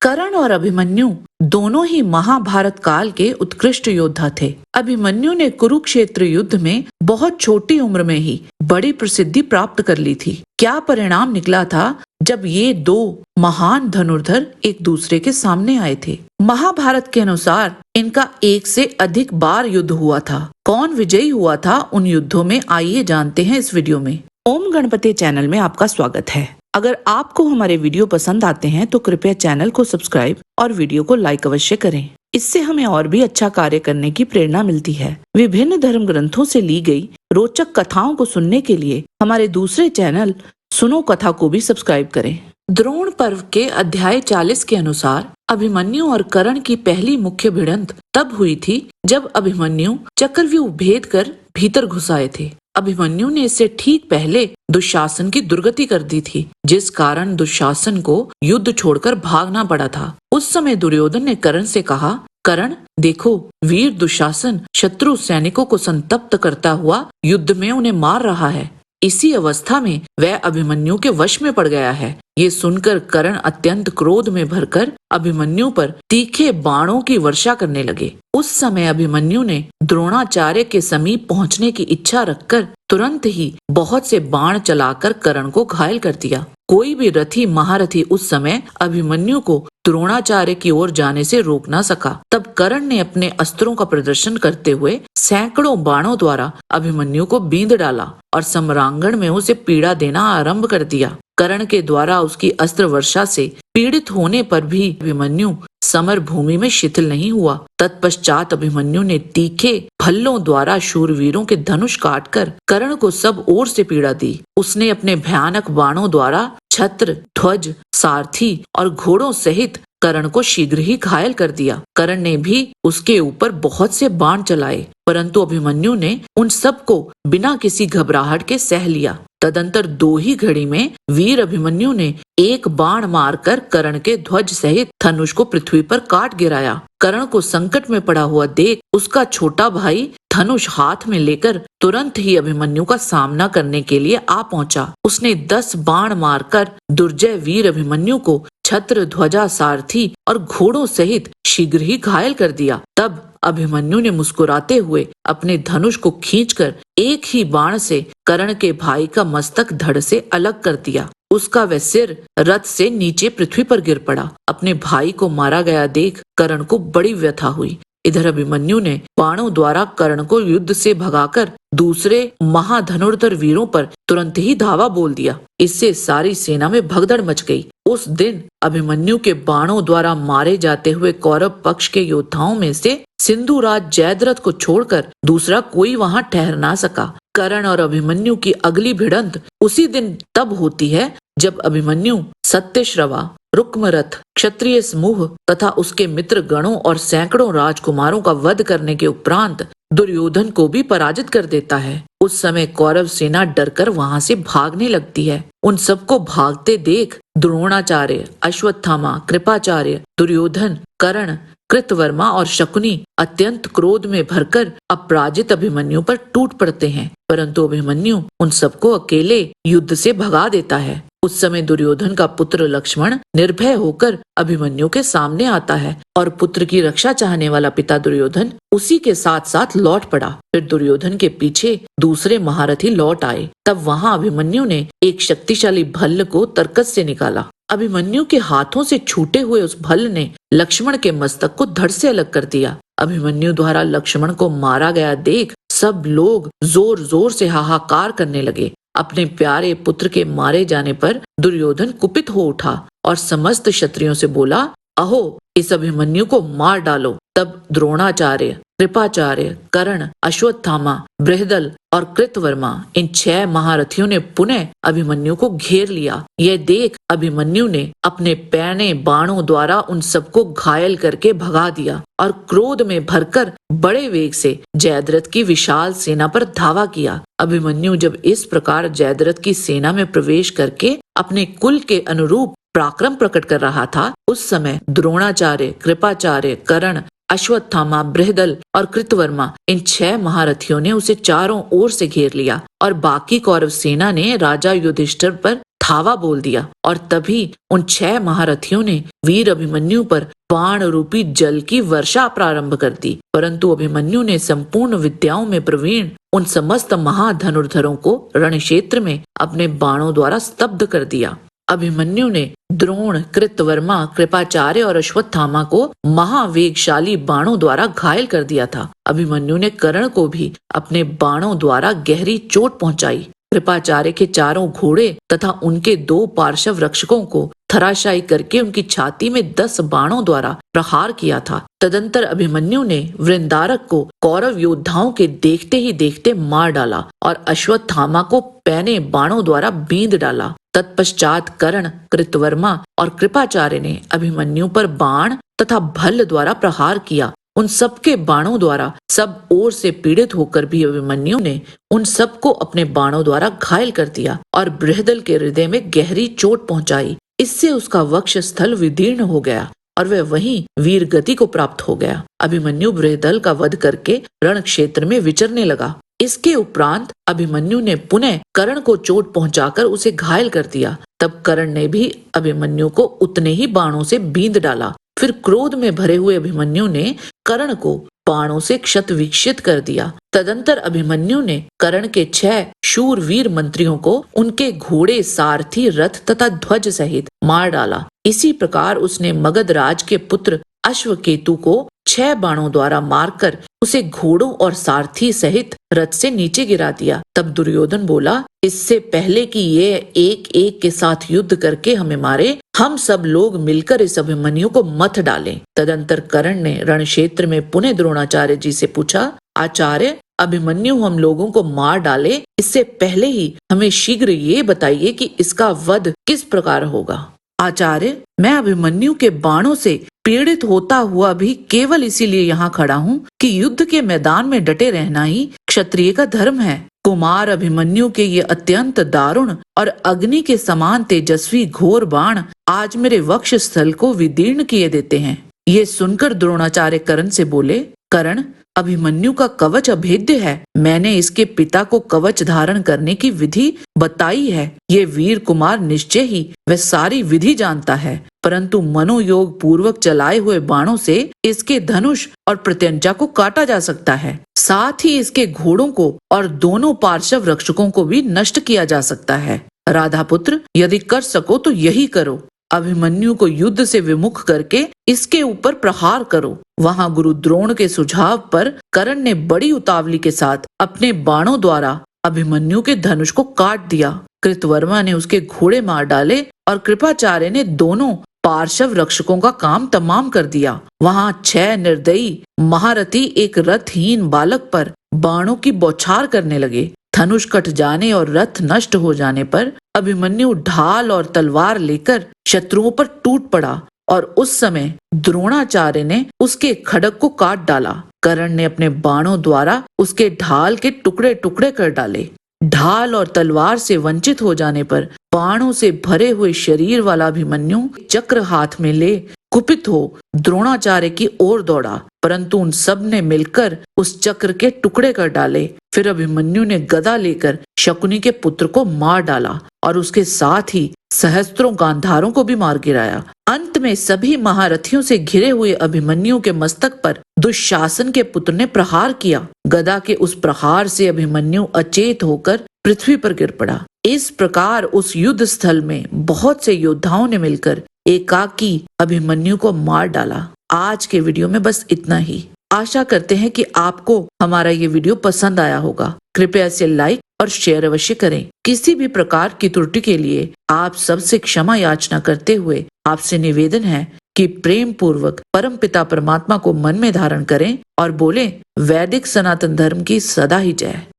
कर्ण और अभिमन्यु दोनों ही महाभारत काल के उत्कृष्ट योद्धा थे। अभिमन्यु ने कुरुक्षेत्र युद्ध में बहुत छोटी उम्र में ही बड़ी प्रसिद्धि प्राप्त कर ली थी। क्या परिणाम निकला था जब ये दो महान धनुर्धर एक दूसरे के सामने आए थे। महाभारत के अनुसार इनका एक से अधिक बार युद्ध हुआ था। कौन विजयी हुआ था उन युद्धों में, आइए जानते हैं इस वीडियो में। ओम गणपति चैनल में आपका स्वागत है। अगर आपको हमारे वीडियो पसंद आते हैं तो कृपया चैनल को सब्सक्राइब और वीडियो को लाइक अवश्य करें। इससे हमें और भी अच्छा कार्य करने की प्रेरणा मिलती है। विभिन्न धर्म ग्रंथों से ली गई रोचक कथाओं को सुनने के लिए हमारे दूसरे चैनल सुनो कथा को भी सब्सक्राइब करें। द्रोण पर्व के अध्याय 40 के अनुसार अभिमन्यु और कर्ण की पहली मुख्य भिड़ंत तब हुई थी जब अभिमन्यु चक्रव्यूह भेद कर भीतर घुस आए थे। अभिमन्यु ने इससे ठीक पहले दुशासन की दुर्गति कर दी थी, जिस कारण दुशासन को युद्ध छोड़कर भागना पड़ा था। उस समय दुर्योधन ने कर्ण से कहा, कर्ण देखो, वीर दुशासन शत्रु सैनिकों को संतप्त करता हुआ युद्ध में उन्हें मार रहा है। इसी अवस्था में वह अभिमन्यु के वश में पड़ गया है। ये सुनकर कर्ण अत्यंत क्रोध में भरकर अभिमन्यु पर तीखे बाणों की वर्षा करने लगे। उस समय अभिमन्यु ने द्रोणाचार्य के समीप पहुंचने की इच्छा रखकर तुरंत ही बहुत से बाण चलाकर कर्ण को घायल कर दिया। कोई भी रथी महारथी उस समय अभिमन्यु को द्रोणाचार्य की ओर जाने से रोक न सका। तब कर्ण ने अपने अस्त्रों का प्रदर्शन करते हुए सैकड़ों बाणों द्वारा अभिमन्यु को बींध डाला और सम्रांगण में उसे पीड़ा देना आरंभ कर दिया। कर्ण के द्वारा उसकी अस्त्र वर्षा से पीड़ित होने पर भी अभिमन्यु समर भूमि में शिथिल नहीं हुआ। तत्पश्चात अभिमन्यु ने तीखे भल्लों द्वारा शूरवीरों के धनुष काटकर कर्ण को सब ओर से पीड़ा दी। उसने अपने भयानक बाणों द्वारा छत्र, ध्वज, सारथी और घोड़ों सहित कर्ण को शीघ्र ही घायल कर दिया। कर्ण ने भी उसके ऊपर बहुत से बाण चलाए, परंतु अभिमन्यु ने उन सबको बिना किसी घबराहट के सह लिया। तदंतर 2 ही घड़ी में वीर अभिमन्यु ने एक बाण मारकर कर्ण के ध्वज सहित धनुष को पृथ्वी पर काट गिराया। कर्ण को संकट में पड़ा हुआ देख उसका छोटा भाई धनुष हाथ में लेकर तुरंत ही अभिमन्यु का सामना करने के लिए आ पहुंचा। उसने 10 बाण मारकर दुर्जय वीर अभिमन्यु को छत्र, ध्वजा, सारथी और घोड़ों सहित शीघ्र ही घायल कर दिया। तब अभिमन्यु ने मुस्कुराते हुए अपने धनुष को खींचकर एक ही बाण से कर्ण के भाई का मस्तक धड़ से अलग कर दिया। उसका वह सिर रथ से नीचे पृथ्वी पर गिर पड़ा। अपने भाई को मारा गया देख कर्ण को बड़ी व्यथा हुई। इधर अभिमन्यु ने बाणों द्वारा कर्ण को युद्ध से भगाकर दूसरे महाधनुर्धर वीरों पर तुरंत ही धावा बोल दिया। इससे सारी सेना में भगदड़ मच गई। उस दिन अभिमन्यु के बाणों द्वारा मारे जाते हुए कौरव पक्ष के योद्धाओं में से सिंधुराज जयद्रथ को छोड़कर दूसरा कोई वहां ठहर ना सका। कर्ण और अभिमन्यु की अगली भिड़ंत उसी दिन तब होती है जब अभिमन्यु सत्यश्रवा, रुक्मरथ, क्षत्रिय समूह तथा उसके मित्र गणों और सैकड़ों राजकुमारों का वध करने के उपरांत दुर्योधन को भी पराजित कर देता है। उस समय कौरव सेना डरकर वहां से भागने लगती है। उन सबको भागते देख द्रोणाचार्य, अश्वत्थामा, कृपाचार्य, दुर्योधन, कर्ण, कृतवर्मा और शकुनी अत्यंत क्रोध में भरकर अपराजित अभिमन्यु पर टूट पड़ते हैं, परंतु अभिमन्यु उन सबको अकेले युद्ध से भगा देता है। उस समय दुर्योधन का पुत्र लक्ष्मण निर्भय होकर अभिमन्यु के सामने आता है और पुत्र की रक्षा चाहने वाला पिता दुर्योधन उसी के साथ साथ लौट पड़ा। फिर दुर्योधन के पीछे दूसरे महारथी लौट आए। तब वहां अभिमन्यु ने एक शक्तिशाली भल्ल को तरकस से निकाला। अभिमन्यु के हाथों से छूटे हुए उस भल्ल ने लक्ष्मण के मस्तक को धड़ से अलग कर दिया। अभिमन्यु द्वारा लक्ष्मण को मारा गया देख सब लोग जोर जोर से हाहाकार करने लगे। अपने प्यारे पुत्र के मारे जाने पर दुर्योधन कुपित हो उठा और समस्त क्षत्रियों से बोला, अहो इस अभिमन्यु को मार डालो। तब द्रोणाचार्य, कृपाचार्य, कर्ण, अश्वत्थामा, बृहदल और कृतवर्मा इन 6 महारथियों ने पुनः अभिमन्यु को घेर लिया। यह देख अभिमन्यु ने अपने पैने बाणों द्वारा उन सबको घायल करके भगा दिया और क्रोध में भरकर बड़े वेग से जयद्रथ की विशाल सेना पर धावा किया। अभिमन्यु जब इस प्रकार जयद्रथ की सेना में प्रवेश करके अपने कुल के अनुरूप पराक्रम प्रकट कर रहा था, उस समय द्रोणाचार्य, कृपाचार्य, कर्ण, अश्वत्थामा, बृहदल और कृतवर्मा इन 6 महारथियों ने उसे चारों ओर से घेर लिया और बाकी कौरव सेना ने राजा युधिष्ठिर पर थावा बोल दिया और तभी उन 6 महारथियों ने वीर अभिमन्यु पर बाण रूपी जल की वर्षा प्रारंभ कर दी। परंतु अभिमन्यु ने संपूर्ण विद्याओं में प्रवीण उन समस्त महाधनुर्धरों को रणक्षेत्र में अपने बाणों द्वारा स्तब्ध कर दिया। अभिमन्यु ने द्रोण, कृतवर्मा, कृपाचार्य और अश्वत्थामा को महावेगशाली बाणों द्वारा घायल कर दिया था। अभिमन्यु ने कर्ण को भी अपने बाणों द्वारा गहरी चोट पहुंचाई। कृपाचार्य के चारों घोड़े तथा उनके 2 पार्श्व रक्षकों को धराशायी करके उनकी छाती में 10 बाणों द्वारा प्रहार किया था। तदंतर अभिमन्यु ने वृंदारक को कौरव योद्धाओं के देखते ही देखते मार डाला और अश्वत्थामा को पैने बाणों द्वारा बींध डाला। तत्पश्चात कर्ण, कृतवर्मा और कृपाचार्य ने अभिमन्यु पर बाण तथा भल्ल द्वारा प्रहार किया। उन सबके बाणों द्वारा सब ओर से पीड़ित होकर भी अभिमन्यु ने उन सबको अपने बाणों द्वारा घायल कर दिया और बृहदल के हृदय में गहरी चोट पहुंचाई। इससे उसका वक्ष स्थल विदीर्ण हो गया और वह वहीं वीर गति को प्राप्त हो गया। अभिमन्यु बृहदल का वध करके रण क्षेत्र में विचरने लगा। इसके उपरांत अभिमन्यु ने पुनः कर्ण को चोट पहुंचाकर उसे घायल कर दिया। तब कर्ण ने भी अभिमन्यु को उतने ही बाणों से बींध डाला। फिर क्रोध में भरे हुए अभिमन्यु ने कर्ण को बाणों से क्षत विक्षित कर दिया। तदंतर अभिमन्यु ने कर्ण के 6 शूरवीर मंत्रियों को उनके घोड़े, सारथी, रथ तथा ध्वज सहित मार डाला। इसी प्रकार उसने मगध राज के पुत्र अश्वकेतु को 6 बाणों द्वारा मारकर उसे घोड़ों और सारथी सहित रथ से नीचे गिरा दिया। तब दुर्योधन बोला, इससे पहले कि ये एक एक के साथ युद्ध करके हमें मारे, हम सब लोग मिलकर इस अभिमन्यु को मथ डालें। तदंतर कर्ण ने रण क्षेत्र में पुनः द्रोणाचार्य जी से पूछा, आचार्य, अभिमन्यु हम लोगों को मार डाले, इससे पहले ही हमें शीघ्र ये बताइए कि इसका वध किस प्रकार होगा। आचार्य, मैं अभिमन्यु के बाणों से पीड़ित होता हुआ भी केवल इसीलिए यहाँ खड़ा हूँ कि युद्ध के मैदान में डटे रहना ही क्षत्रिय का धर्म है। कुमार अभिमन्यु के ये अत्यंत दारुण और अग्नि के समान तेजस्वी घोर बाण आज मेरे वक्ष स्थल को विदीर्ण किए देते हैं। ये सुनकर द्रोणाचार्य कर्ण से बोले, कर्ण, अभिमन्यु का कवच अभेद्य है। मैंने इसके पिता को कवच धारण करने की विधि बताई है। ये वीर कुमार निश्चय ही वह सारी विधि जानता है, परंतु मनोयोग पूर्वक चलाए हुए बाणों से इसके धनुष और प्रत्यंचा को काटा जा सकता है। साथ ही इसके घोड़ों को और दोनों पार्श्व रक्षकों को भी नष्ट किया जा सकता है। राधा पुत्र, यदि कर सको तो यही करो। अभिमन्यु को युद्ध से विमुख करके इसके ऊपर प्रहार करो। वहां गुरु द्रोण के सुझाव पर कर्ण ने बड़ी उतावली के साथ अपने बाणों द्वारा अभिमन्यु के धनुष को काट दिया। कृतवर्मा ने उसके घोड़े मार डाले और कृपाचार्य ने दोनों पार्श्व रक्षकों का काम तमाम कर दिया। वहां 6 निर्दयी महारथी एक रथहीन बालक पर बाणों की बौछार करने लगे। धनुष कट जाने और रथ नष्ट हो जाने पर अभिमन्यु ढाल और तलवार लेकर शत्रुओं पर टूट पड़ा और उस समय द्रोणाचार्य ने उसके खड्ग को काट डाला। कर्ण ने अपने बाणों द्वारा उसके ढाल के टुकड़े टुकड़े कर डाले। ढाल और तलवार से वंचित हो जाने पर बाणों से भरे हुए शरीर वाला अभिमन्यु चक्र हाथ में ले कुपित हो द्रोणाचार्य की ओर दौड़ा, परंतु उन सब ने मिलकर उस चक्र के टुकड़े कर डाले। फिर अभिमन्यु ने गदा लेकर शकुनी के पुत्र को मार डाला और उसके साथ ही सहस्त्रों गांधारों को भी मार गिराया। अंत में सभी महारथियों से घिरे हुए अभिमन्यु के मस्तक पर दुशासन के पुत्र ने प्रहार किया। गदा के उस प्रहार से अभिमन्यु अचेत होकर पृथ्वी पर गिर पड़ा। इस प्रकार उस युद्ध स्थल में बहुत से योद्धाओं ने मिलकर एकाकी अभिमन्यु को मार डाला। आज के वीडियो में बस इतना ही। आशा करते हैं कि आपको हमारा ये वीडियो पसंद आया होगा। कृपया इसे लाइक और शेयर अवश्य करें। किसी भी प्रकार की त्रुटि के लिए आप सबसे क्षमा याचना करते हुए आपसे निवेदन है कि प्रेम पूर्वक परम पिता परमात्मा को मन में धारण करें और बोलें, वैदिक सनातन धर्म की सदा ही जय।